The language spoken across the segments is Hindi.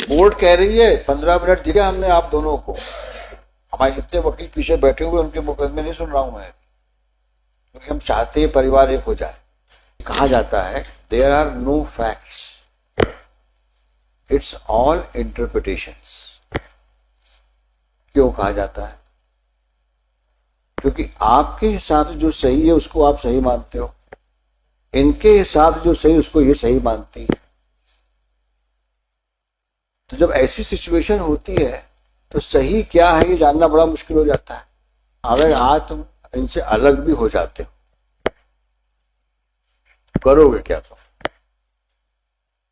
कोर्ट कह रही है 15 मिनट दिया हमने आप दोनों को। हमारे जितने वकील पीछे बैठे हुए उनके मुकदमे नहीं सुन रहा हूं मैं, क्योंकि हम चाहते हैं परिवार एक हो जाए। कहा जाता है there are no facts, it's all interpretations. क्यों कहा जाता है? क्योंकि आपके हिसाब से जो सही है उसको आप सही मानते हो, इनके हिसाब से जो सही उसको ये सही मानती है। तो जब ऐसी सिचुएशन होती है तो सही क्या है ये जानना बड़ा मुश्किल हो जाता है। अगर आज तुम इनसे अलग भी हो जाते हो, करोगे क्या तुम?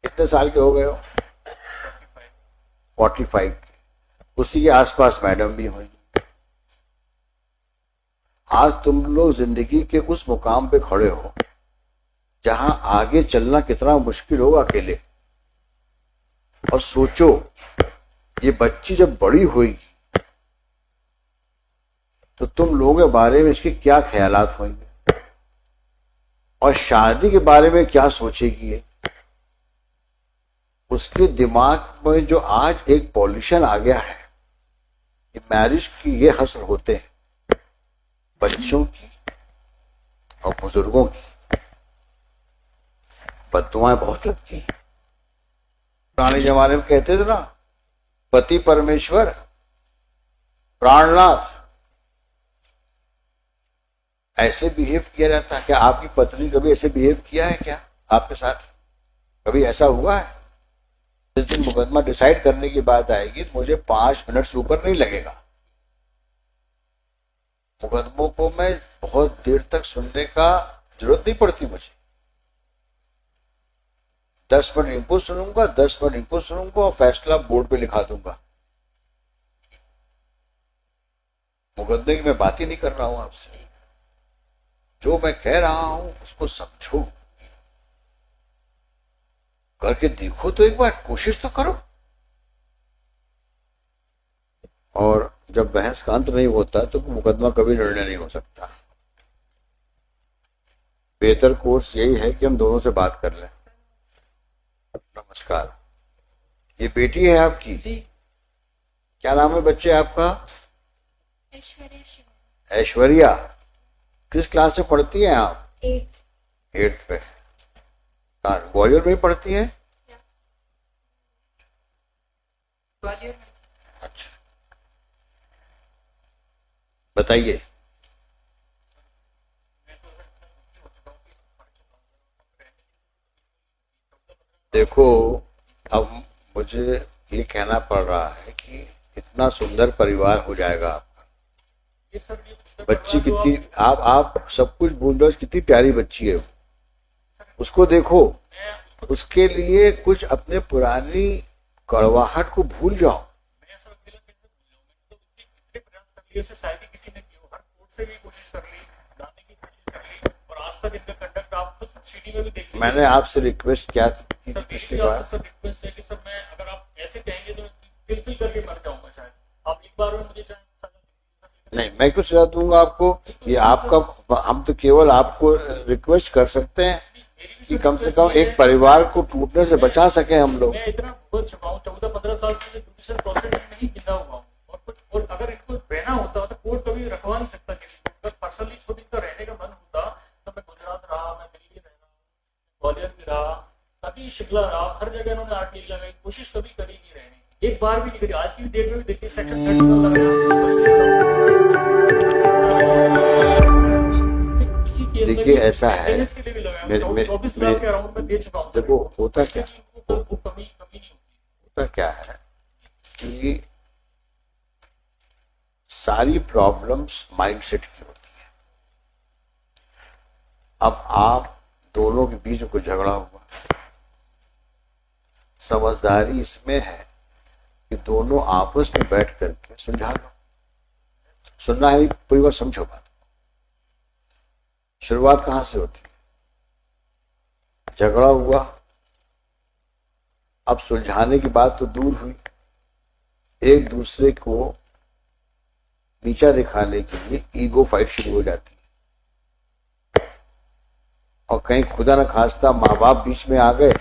कितने साल के हो गए हो? 45। उसी के आसपास मैडम भी हुई। आज तुम लोग जिंदगी के उस मुकाम पे खड़े हो जहां आगे चलना कितना मुश्किल होगा अकेले। और सोचो ये बच्ची जब बड़ी होगी तो तुम लोगों के बारे में इसके क्या ख्यालात होंगे, और शादी के बारे में क्या सोचेगी ये। उसके दिमाग में जो आज एक पॉल्यूशन आ गया है, ये मैरिज की ये हसर होते हैं बच्चों की और बुजुर्गों की। बद्दुआएं बहुत लगती हैं। पुराने जमाने में कहते थे ना, पति परमेश्वर प्राणनाथ। ऐसे बिहेव किया जाता है क्या? आपकी पत्नी कभी ऐसे बिहेव किया है क्या आपके साथ? कभी ऐसा हुआ है? जिस दिन मुकदमा डिसाइड करने की बात आएगी तो मुझे 5 मिनट से ऊपर नहीं लगेगा। मुकदमों को मैं बहुत देर तक सुनने का जरूरत नहीं पड़ती मुझे। 10 मिनट इनको सुनूंगा, 10 मिनट इनको सुनूंगा और फैसला बोर्ड पे लिखा दूंगा। मुकदमे की मैं बात ही नहीं कर रहा हूं आपसे। जो मैं कह रहा हूं उसको समझो, करके देखो तो एक बार, कोशिश तो करो। और जब बहस का अंत नहीं होता तो मुकदमा कभी निर्णय नहीं हो सकता। बेहतर कोर्स यही है कि हम दोनों से बात कर लें। नमस्कार, ये बेटी है आपकी? जी। क्या नाम है बच्चे आपका? ऐश्वर्या। ऐश्वर्या। किस क्लास से पढ़ती हैं आप? 8th पे। ग्वालियर में पढ़ती हैं? ग्वालियर। अच्छा, बताइए। देखो, अब मुझे ये कहना पड़ रहा है कि इतना सुंदर परिवार हो जाएगा आपका। बच्ची कितनी, आप सब कुछ बोल रहे हो, कितनी प्यारी बच्ची है। उसको देखो, उसके लिए कुछ अपने पुरानी कड़वाहट को भूल जाओ। मैंने आपसे रिक्वेस्ट किया थी पिछली बार। रिक्वेस्ट है कि सर मैं, अगर आप ऐसे कहेंगे तो फिल करके मर जाऊंगा शायद। आप एक बार में मुझे नहीं, मैं कुछ सजा दूंगा आपको। ये आपका, हम तो केवल आपको रिक्वेस्ट कर सकते हैं कि कम से कम एक परिवार को टूटने से बचा सके हम लोग। मैं इतना भुगत चुका हूँ, 14-15 साल से जुडिशियल प्रोसेस में नहीं गिरा हुआ हूँ। और अगर इनको रहना होता तो कोर्ट कभी रखवा नहीं सकता किसी को। अगर पर्सनली खुद इनका रहने का मन होता तो मैं गुजरात रहा, मैं दिल्ली रहा, ग्वालियर भी रहा, कभी शिमला रहा, हर जगह इन्होंने आरटीआई लगाई, कोशिश कभी करी नहीं रहने, एक बार भी नहीं करी। आज की डेट में भी देखिए सेक्शन 30 देखिए ऐसा है, 24 लाख के अराउंड में दे चुका हूँ। देखो होता क्या, कमी नहीं होती। होता क्या है कि सारी प्रॉब्लम्स माइंडसेट की होती है। अब आप दोनों के बीच में कोई झगड़ा हुआ, समझदारी इसमें है कि दोनों आपस में बैठ करके सुलझा लो। सुनना है, पूरी बात समझो। बात शुरुआत कहां से होती है? झगड़ा हुआ, अब सुलझाने की बात तो दूर हुई, एक दूसरे को नीचा दिखाने के लिए ईगो फाइट शुरू हो जाती है। और कहीं खुदा न खास्ता माँ बाप बीच में आ गए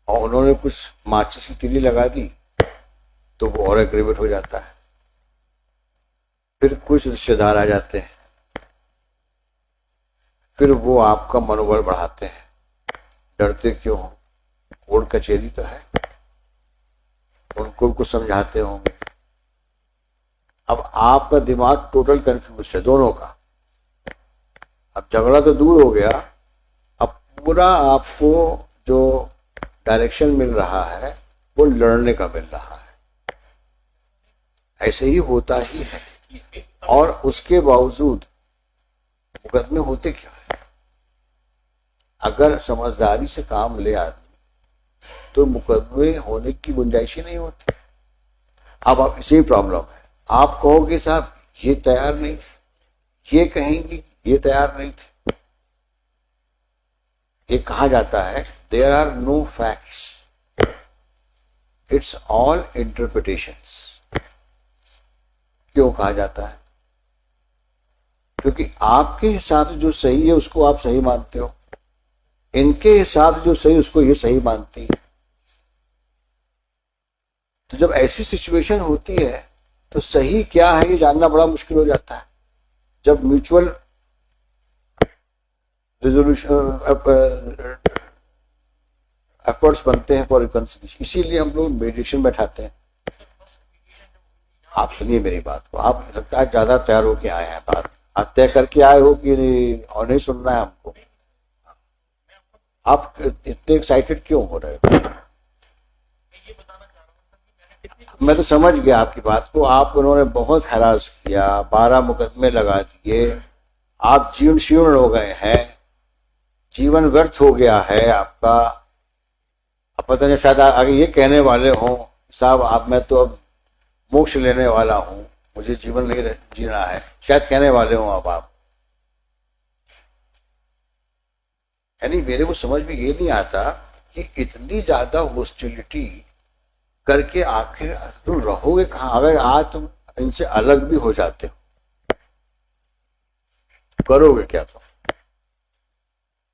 और उन्होंने कुछ माचिस की तीली लगा दी तो वो और एग्रीवेट हो जाता है। फिर कुछ रिश्तेदार आ जाते हैं, फिर वो आपका मनोबल बढ़ाते हैं। डरते क्यों हो? कोर्ट कचहरी तो है, उनको कुछ समझाते होंगे। अब आपका दिमाग टोटल कंफ्यूज है दोनों का। अब झगड़ा तो दूर हो गया, अब पूरा आपको जो डायरेक्शन मिल रहा है वो लड़ने का मिल रहा है। ऐसे ही होता ही है। और उसके बावजूद मुकदमे होते क्या है? अगर समझदारी से काम ले आदमी तो मुकदमे होने की गुंजाइश ही नहीं होती। अब आप इसी प्रॉब्लम है, आप कहोगे साहब ये तैयार नहीं थे, ये कहेंगे ये तैयार नहीं थे। ये कहा जाता है there are no facts, it's all interpretations. क्यों कहा जाता है? क्योंकि आपके हिसाब से जो सही है उसको आप सही मानते हो, इनके हिसाब से जो सही उसको ये सही मानती है। तो जब ऐसी सिचुएशन होती है तो सही क्या है ये जानना बड़ा मुश्किल हो जाता है। जब म्यूचुअल रिजोल्यूशन एफर्ट्स बनते हैं फॉर रिकंसिलिएशन, इसीलिए हम लोग मेडिटेशन बैठाते हैं। आप सुनिए मेरी बात को, आप लगता है ज्यादा तैयार होके आए हैं, बात आप तय करके आए हो कि नहीं, और नहीं सुनना है हमको। आप इतने एक्साइटेड क्यों हो रहे हो? मैं तो समझ गया आपकी बात को। आप उन्होंने बहुत हैरास किया, 12 मुकदमे लगा दिए, आप जीर्ण शीर्ण हो गए हैं, जीवन व्यर्थ हो गया है आपका। अब पता नहीं शायद आगे ये कहने वाले हों साहब आप, मैं तो अब मोक्ष लेने वाला हूं, मुझे जीवन नहीं जीना है, शायद कहने वाले हों अब आप। यानी मेरे को समझ में ये नहीं आता कि इतनी ज्यादा हॉस्टिलिटी करके आखिर तुम रहोगे कहाँ? अगर आज तुम इनसे अलग भी हो जाते हो करोगे क्या? तुम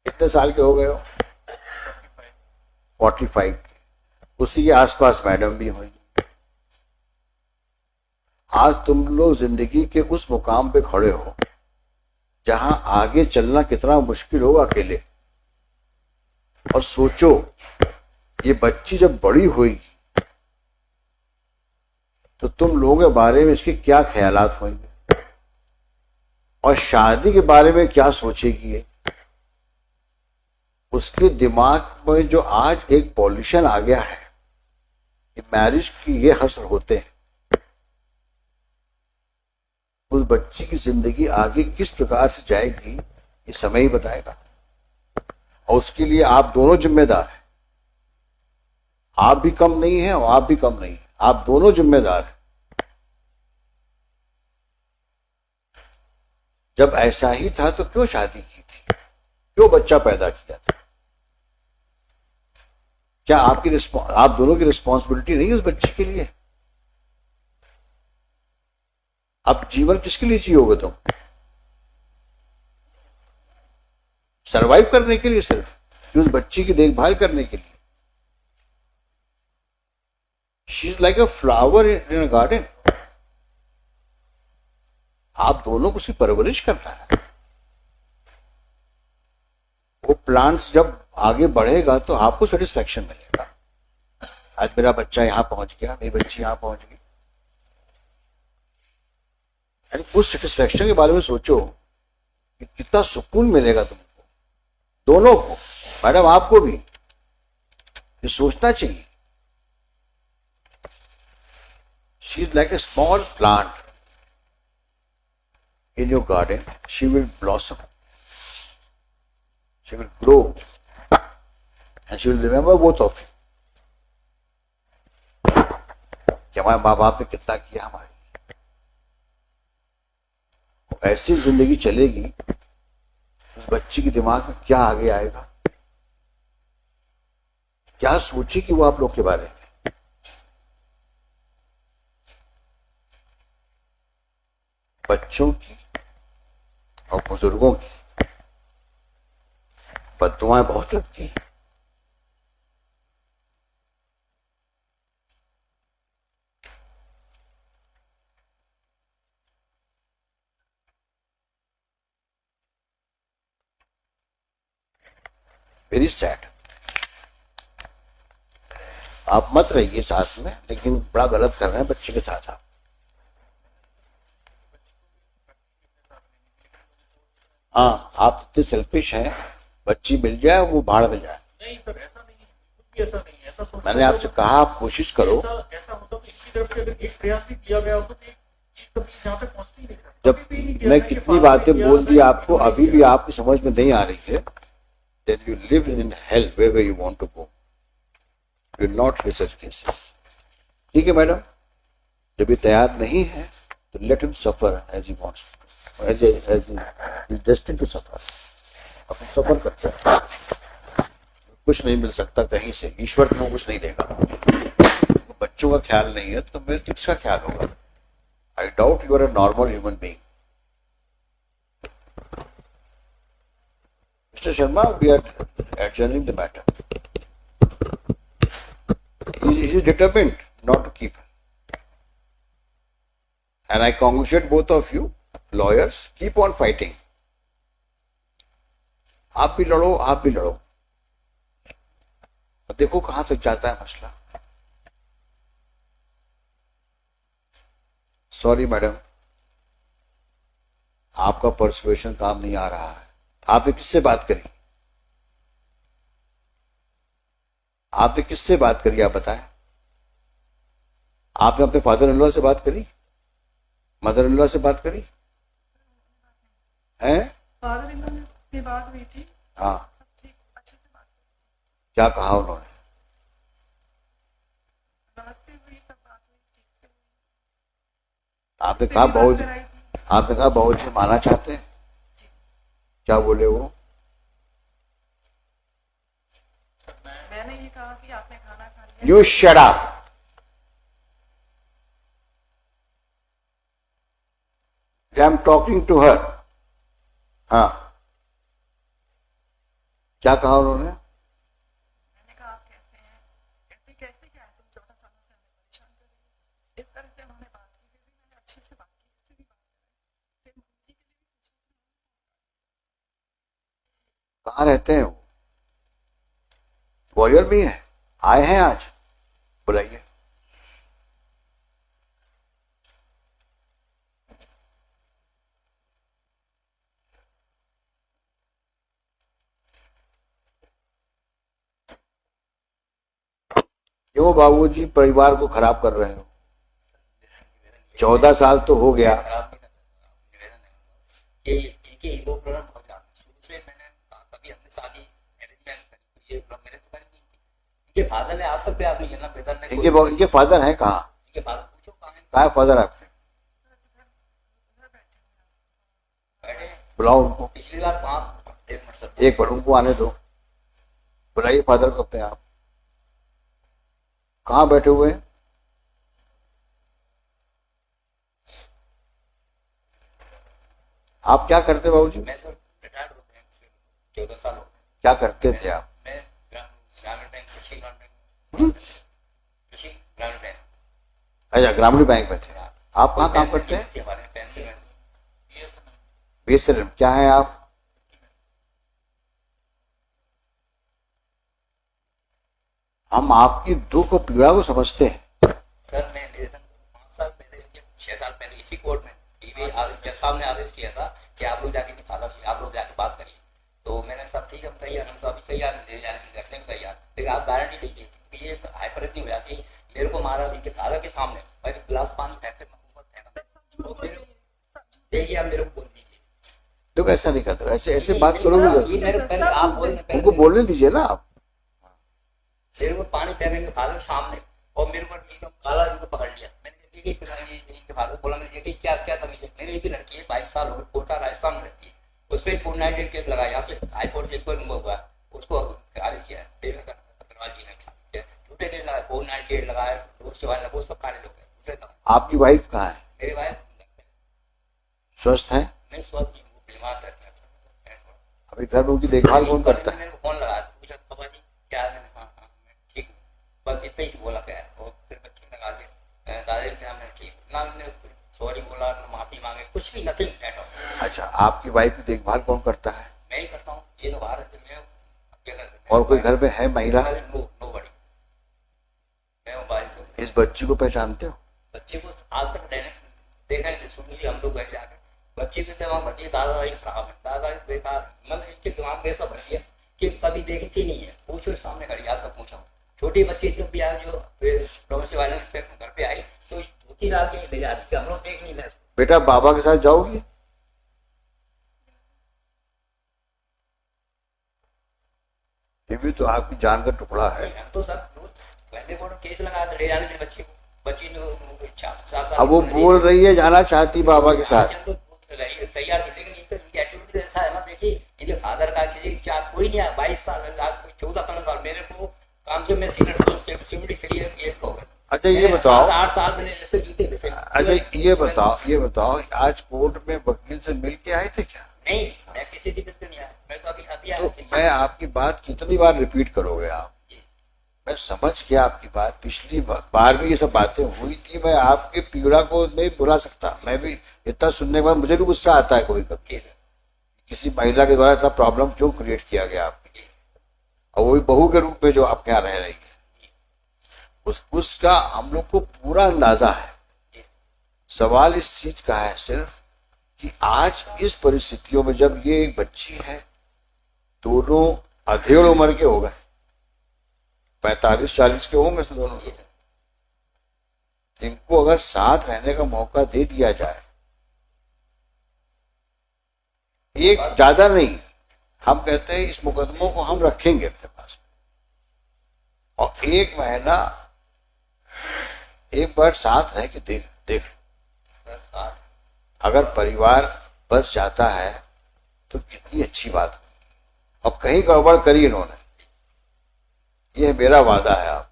कितने साल के हो गए हो? 45 के, उसी के आसपास मैडम भी हुई। आज तुम लोग जिंदगी के उस मुकाम पे खड़े हो जहां आगे चलना कितना मुश्किल होगा अकेले। और सोचो ये बच्ची जब बड़ी हुई तो तुम लोगों के बारे में इसके क्या ख्यालात होंगे, और शादी के बारे में क्या सोचेगी ये। उसके दिमाग में जो आज एक पॉल्यूशन आ गया है कि मैरिज की ये हसर होते हैं, उस बच्ची की जिंदगी आगे किस प्रकार से जाएगी ये समय ही बताएगा। और उसके लिए आप दोनों जिम्मेदार हैं। आप भी कम नहीं है और आप भी कम नहीं है, आप दोनों जिम्मेदार हैं। जब ऐसा ही था तो क्यों शादी की थी, क्यों बच्चा पैदा किया था? क्या आप दोनों की रिस्पॉन्सिबिलिटी नहीं है उस बच्चे के लिए? अब जीवन किसके लिए जियोगे तुम? सरवाइव करने के लिए सिर्फ, कि उस बच्ची की देखभाल करने के लिए? She is like a flower in a garden. आप दोनों को उसकी परवरिश करना है। वो प्लांट्स जब आगे बढ़ेगा तो आपको सेटिस्फैक्शन मिलेगा। आज मेरा बच्चा यहां पहुंच गया, मेरी बच्ची यहां पहुंच गई, यानी उस सेटिस्फैक्शन के बारे में सोचो कि कितना सुकून मिलेगा तुमको, दोनों को, मैडम आपको भी ये सोचना चाहिए। She is like a small plant in your garden, she will blossom, she will grow, and she will remember both of you कि हमारे माँ बाप ने कितना किया हमारे लिए। ऐसी जिंदगी चलेगी, उस बच्ची के दिमाग में क्या आगे आएगा, क्या सोचेगी वो आप लोग के बारे में। बच्चों की और बुजुर्गों की बद्दुआएं बहुत लगती हैं। Very sad. आप मत रहिए साथ में, लेकिन बड़ा गलत कर रहे हैं बच्चे के साथ आप। हाँ, आप इतने सेल्फिश हैं, बच्ची मिल जाए वो भाड़ में जाए। नहीं सर, ऐसा नहीं है, बिल्कुल भी ऐसा नहीं है। ऐसा सोचता मैंने आपसे कहा आप कोशिश करो। ऐसा होता तो इनकी तरफ से अगर एक प्रयास भी किया गया होता तो ये चीज कभी यहाँ पे पहुंचती ही नहीं सर। जब कभी भी नहीं किया मैं ना कि कितनी फादर ने बातें किया, बोल दी सर, आपको, इन्होंने अभी भी किया। आपकी समझ में नहीं आ रही है। Then you live in hell wherever you want to go. You will not hear such cases. ठीक है मैडम, जब ये तैयार नहीं है तो let him suffer as he wants to, as he is destined to suffer. अपन सफर करते हैं, कुछ नहीं मिल सकता कहीं से, ईश्वर तुम्हें कुछ नहीं देगा। तो बच्चों का ख्याल नहीं है तो मेरे तो किसका ख्याल होगा? I doubt you are a normal human being. Mr. Sharma, we are adjourning the matter. He is determined not to keep her. And I congratulate both of you, lawyers, keep on fighting. आप भी लड़ो, आप भी लड़ो, और देखो कहां तक जाता है मसला। सॉरी मैडम, आपका परसुएशन काम नहीं आ रहा है। आपने किससे बात करी? आपने किससे बात करी आप बताएं? आपने अपने फादर इन लॉ से बात करी, मदर इन लॉ से बात करी हैं? फादर इन लॉ से बात हुई थी। हाँ, सब ठीक, अच्छे से बात क्या कहा उन्होंने? रात से हुई, सब बात हुई ठीक से हुई। आपने कहा मेरी बात बहुत, कराई थी। आपने कहा बहुत जी माना चाहते हैं, क्या बोले वो? मैंने ये कहा कि आपने खाना खा लिया। You shut up. I'm talking to her. हाँ, क्या कहा उन्होंने? मैंने कहा आप कैसे हैं, कहते कैसे क्या है, तुम 14 सालों से हमें परेशान कर रही हो। इस तरह से उन्होंने बात की, फिर भी मैंने अच्छे से बात की, इससे भी बात कराई, फिर मुझे के लिए भी पूछा। कहाँ रहते हैं वो? ग्वालियर में है, आए हैं आज, बुलाइए। क्यों बाबूजी परिवार को खराब कर रहे हो? 14 साल तो हो गया। ये इनके ईगो प्रॉब्लम बहुत ज्यादा शुरू से मैंने कभी अपनी शादी अरेंजमेंट करी, ये प्रॉब्लम मेरे तो करी नहीं थी। इनके फादर ने आज तक प्रयास नहीं किया, ब्रदर ने। इनके फादर हैं कहाँ? इनके फादर पूछो कहाँ कहाँ है फादर आपके? बैठे, बुलाओ उनको, पिछली बार 5 मिनट सर। एक बार उनको आने दो, बुलाइए फादर को अपने आप। कहाँ बैठे हुए हैं? आप क्या करते बाबूजी? मैं सर रिटायर्ड हो गया, 14 साल हो गए। क्या करते थे आप? मैं ग्रामीण बैंक, कृषि ग्रामीण बैंक, कृषि ग्रामीण बैंक। अच्छा, ग्रामीण बैंक में थे आप। कहाँ काम करते हैं? हमारे पेंसिल में बीएसएनएल। क्या है आप? हम आपकी दुख और पीड़ा को समझते हैं। सर मैं 5 साल पहले, 6 साल पहले इसी कोर्ट में टीवी जज साहब ने आदेश किया था कि आप लोग जाके फादर से आप लोग जाके बात करिए। तो मैंने सब ठीक है, हम तैयार, हम सब तैयार दे जाने की रखने में तैयार, लेकिन आप गारंटी दीजिए कि ये हाइपर इतनी हो जाती है। मेरे को मारा इनके फादर के सामने, भाई गिलास पानी फेंक कर देखिए, आप मेरे को बोल दीजिए। देखो ऐसा नहीं करते, ऐसे ऐसे बात करोगे? ये मेरे पहले आप बोलने उनको बोलने दीजिए ना आप। मेरे को पानी फेंकने के फादर के सामने, और मेरे को एकदम काला इनको पकड़ लिया। मैंने देखिए इनके फादर बोला, मैंने देखिए क्या क्या तमीज है। मेरी एक लड़की है 22 साल हो गए, कोटा राजस्थान में रहती है, उस पर 498 केस लगाया, यहाँ से हाई कोर्ट से कोई हुआ, उसको खारिज किया, झूठे केस लगाए, 498 लगाए, वो सब खारिज हो गए, दूसरे लगाए। आपकी वाइफ कहाँ है? मेरी वाइफ स्वस्थ है? नहीं स्वस्थ, वो बीमार रहती है। अभी घर में उनकी देखभाल कौन करता है? मैंने फोन लगाया, पूछा पापा जी क्या है? हाँ हाँ मैं ठीक हूँ, बस इतना ही बोला क्या है। और फिर बच्चे लगा दिए, दादाजी के नाम ठीक ना, मैंने सॉरी बोला, माफी मांगे, कुछ भी नथिंग एट ऑल। अच्छा, आपकी वाइफ की देखभाल कौन करता है? मैं ही करता हूँ, ये तो भारत में मैं क्या करता और कोई घर में है महिला? नो बड़ी, मैं मोबाइल इस बच्ची को पहचानते हो? बच्चे को आज तक देखा नहीं, सुनिए हम लोग घर जाकर बच्चे के दिमाग भर दिए दादाजी खराब है, दादाजी बेकार, मतलब इसके दिमाग में ऐसा भर दिया कि कभी देखती नहीं है। पूछो सामने खड़ी, आज तक पूछा छोटी बच्ची जब भी आए जो प्रवासी वायलेंस पे घर पे आई तो धोती डाल के ले जा रही थी, हम लोग देख नहीं रहे। बेटा बाबा के साथ जाओगी? ये भी तो आपकी जान का टुकड़ा है। हम तो सर पहले बोलो केस लगा ले जाने थे बच्चे को, बच्ची ने इच्छा अब वो बोल रही है जाना चाहती बाबा के साथ। तैयार थे, लेकिन ये तो इनकी एटीट्यूड ऐसा है ना, देखिए इनके फादर का किसी क्या कोई नहीं आया, 22 साल 14-15 साल मेरे को काम से मैं सिक्योरिटी क्लियर केस हो गया। अच्छा ये बताओ, 8 साल मैंने ऐसे जीते थे। अच्छा ये बताओ आज कोर्ट में वकील से मिल के आए थे क्या? नहीं, मैं किसी से मिलकर नहीं आया, मैं तो अभी आया। तो मैं आपकी बात कितनी बार रिपीट करोगे आप? मैं समझ गया आपकी बात, पिछली बार भी ये सब बातें हुई थी, मैं आपके पीड़ा को नहीं बुला सकता। मैं भी इतना सुनने के बाद मुझे भी गुस्सा आता है कभी कभी, किसी महिला के द्वारा इतना प्रॉब्लम क्यों क्रिएट किया गया आपके लिए, और वो भी बहू के रूप में जो आपके यहाँ रह रही है, उसका हम लोग को पूरा अंदाजा है। सवाल इस चीज का है सिर्फ कि आज इस परिस्थितियों में जब ये एक बच्ची है, दोनों अधेड़ उम्र के हो गए, 45-40 के होंगे से दोनों, इनको अगर साथ रहने का मौका दे दिया जाए, एक ज्यादा नहीं, हम कहते हैं इस मुकदमों को हम रखेंगे अपने पास में, और 1 महीना एक बार साथ रह के देख अगर परिवार बस जाता है तो कितनी अच्छी बात है। और कहीं गड़बड़ करी इन्होंने, ये मेरा वादा है आप,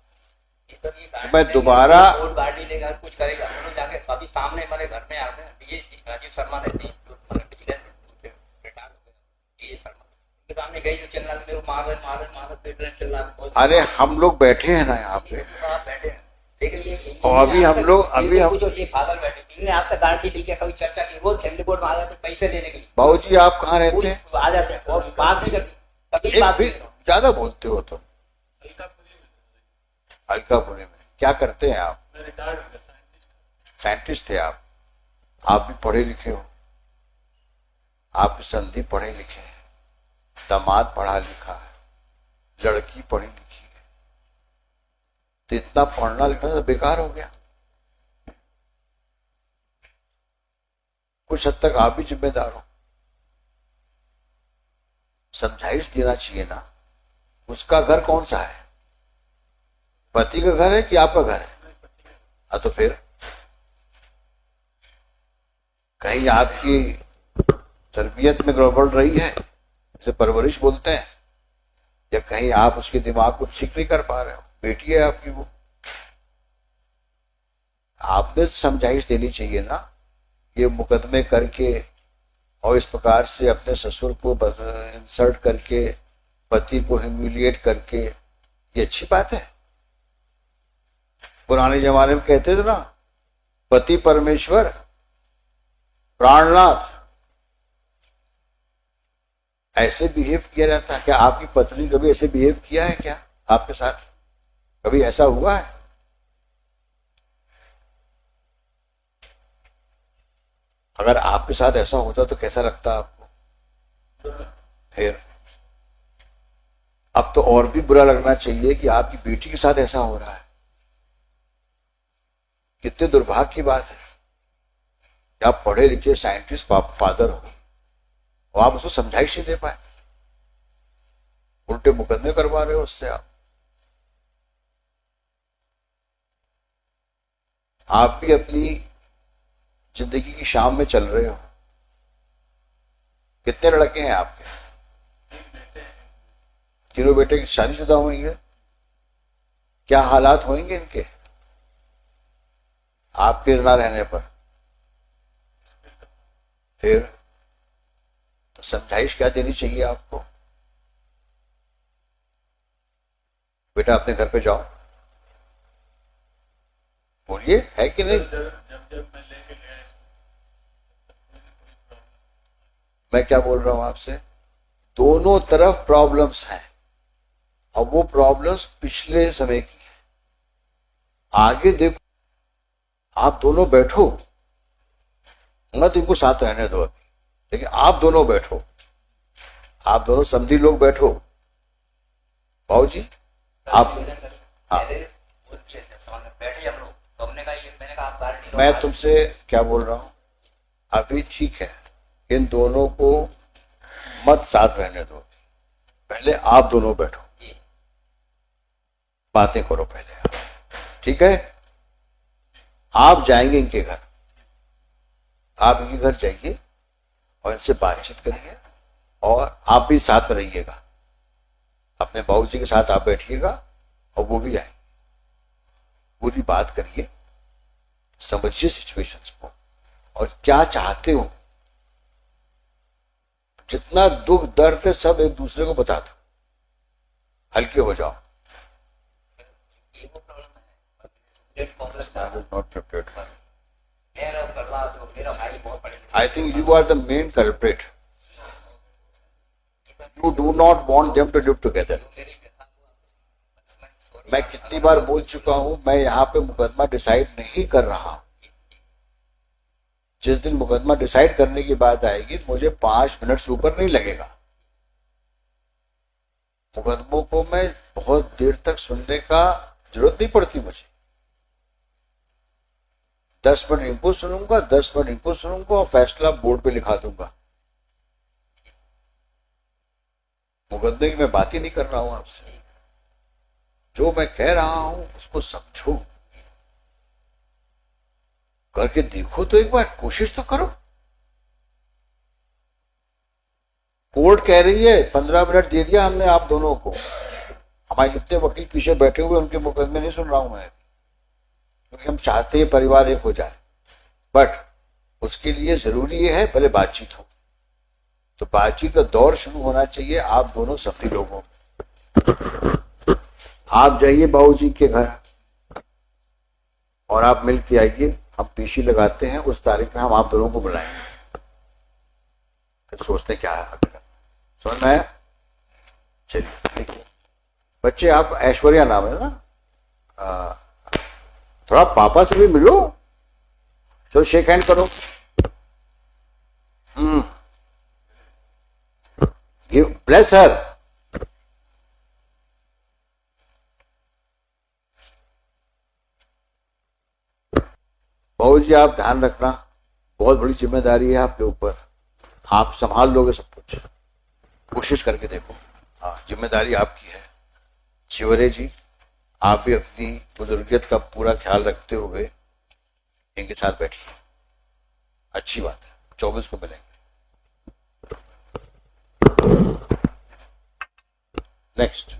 मैं दोबारा गाड़ी लेकर कुछ करेगा, उन्होंने जाके अभी सामने हमारे घर में आते हैं राजीव शर्मा रहती है, सामने गई तो चिल्ला मेरे को मार चिल्ला। अरे हम लोग बैठे हैं ना यहाँ पे, बैठे हैं, लेकिन ये और अभी हम ये फादर बैठे, इन्होंने आज तक गारंटी ली है, कभी चर्चा की, रोज फैमिली कोर्ट में आ जाते पैसे लेने के लिए। बाबू जी आप कहाँ रहते हैं? आ जाते हैं और बात नहीं करती, कभी बात नहीं करती। ज्यादा बोलते हो तुम। अलकापुरी में क्या करते हैं आप? साइंटिस्ट थे आप भी पढ़े लिखे हो, आपके संधि पढ़े लिखे हैं, दामाद पढ़ा लिखा है, लड़की पढ़ी लिखी है, तो इतना पढ़ना लिखना तो बेकार हो गया। कुछ हद तक आप भी जिम्मेदार हो, समझाइश देना चाहिए ना। उसका घर कौन सा है? पति का घर है कि आपका घर है? तो फिर कहीं आपकी तरबियत में गड़बड़ रही है, जैसे परवरिश बोलते हैं, या कहीं आप उसके दिमाग को ठीक नहीं कर पा रहे हो। बेटी है आपकी, वो आपने समझाइश देनी चाहिए ना। ये मुकदमे करके और इस प्रकार से अपने ससुर को इंसल्ट करके, पति को ह्यूमिलिएट करके, ये अच्छी बात है? पुराने जमाने में कहते थे ना, पति परमेश्वर प्राणनाथ, ऐसे बिहेव किया जाता है क्या? आपकी पत्नी कभी ऐसे बिहेव किया है क्या आपके साथ? कभी ऐसा हुआ है? अगर आपके साथ ऐसा होता तो कैसा लगता आपको? फिर अब तो और भी बुरा लगना चाहिए कि आपकी बेटी के साथ ऐसा हो रहा है। कितने दुर्भाग्य की बात है कि आप पढ़े लिखे साइंटिस्ट फादर हो और आप उसको समझाइश नहीं दे पाए, उल्टे मुकदमे करवा रहे हो उससे। आप भी अपनी जिंदगी की शाम में चल रहे हो। कितने लड़के हैं आपके? तीनों बेटे की शादीशुदा होंगे। क्या हालात होंगे इनके आपके ना रहने पर? फिर तो समझाइश क्या देनी चाहिए आपको? बेटा अपने घर पे जाओ, बोलिए, है कि नहीं? मैं क्या बोल रहा हूं आपसे, दोनों तरफ प्रॉब्लम्स हैं। अब वो प्रॉब्लम्स पिछले समय की है, आगे देखो। आप दोनों बैठो, मत इनको साथ रहने दो अभी, लेकिन आप दोनों बैठो, आप दोनों समधी लोग बैठो। भाऊ जी आप, हाँ, बैठे हम लोग, तो हमने कहा ये, मैंने कहा आप गारंटी लो। मैं तुमसे क्या बोल रहा हूं, अभी ठीक है, इन दोनों को मत साथ रहने दो, पहले आप दोनों बैठो, बातें करो पहले आप, ठीक है। आप जाएंगे इनके घर, आप इनके घर जाइए और इनसे बातचीत करिए, और आप भी साथ में रहिएगा, अपने बाबू जी के साथ आप बैठिएगा और वो भी आएंगे, पूरी बात करिए, समझिए सिचुएशंस को और क्या चाहते हो। जितना दुख दर्द है सब एक दूसरे को बता दो, हल्के हो जाओ। ये वो प्रॉब्लम है, ग्रेट कॉम्प्लेक्स था। Not prepared. बस मेरा करवा जो मेरा भाई बहुत बड़े, I think you are the main culprit. You do not want them to live together. मेरी व्यथा हुआ, बस मैं सॉरी। मैं कितनी बार बोल चुका हूं, मैं यहाँ पे मुकदमा डिसाइड नहीं कर रहा हूं। जिस दिन मुकदमा डिसाइड करने की बात आएगी तो मुझे 5 मिनट से ऊपर नहीं लगेगा। मुकदमों को मैं बहुत देर तक सुनने का जरूरत नहीं पड़ती मुझे। 10 मिनट इनको सुनूंगा, 10 मिनट इनको सुनूंगा और फैसला बोर्ड पे लिखा दूंगा। मुकदमे की मैं बात ही नहीं कर रहा हूं आपसे, जो मैं कह रहा हूं उसको समझो, करके देखो तो एक बार, कोशिश तो करो। कोर्ट कह रही है 15 मिनट दे दिया हमने आप दोनों को, हमारे जितने वकील पीछे बैठे हुए उनके मुकदमे नहीं सुन रहा हूं मैं, क्योंकि हम चाहते हैं परिवार एक हो जाए, बट उसके लिए जरूरी है पहले बातचीत हो। तो बातचीत का दौर शुरू होना चाहिए आप दोनों सभी लोगों में। आप जाइए बाबूजी के घर और आप मिल के आइए, हम पेशी लगाते हैं, उस तारीख में हम आप दोनों को बुलाएंगे, फिर सोचते क्या है आगे। समझ में आया? चलिए ठीक है बच्चे, आप ऐश्वर्या नाम है ना, थोड़ा पापा से भी मिलो, चलो शेक हैंड करो। गिव ब्लेस हर। बाबू जी आप ध्यान रखना, बहुत बड़ी जिम्मेदारी है आपके ऊपर, आप संभाल लोगे सब कुछ, कोशिश करके देखो। हाँ, जिम्मेदारी आपकी है। शिवरे जी आप भी अपनी बुजुर्गियत का पूरा ख्याल रखते हुए इनके साथ बैठिए, अच्छी बात है। 24 को मिलेंगे। नेक्स्ट।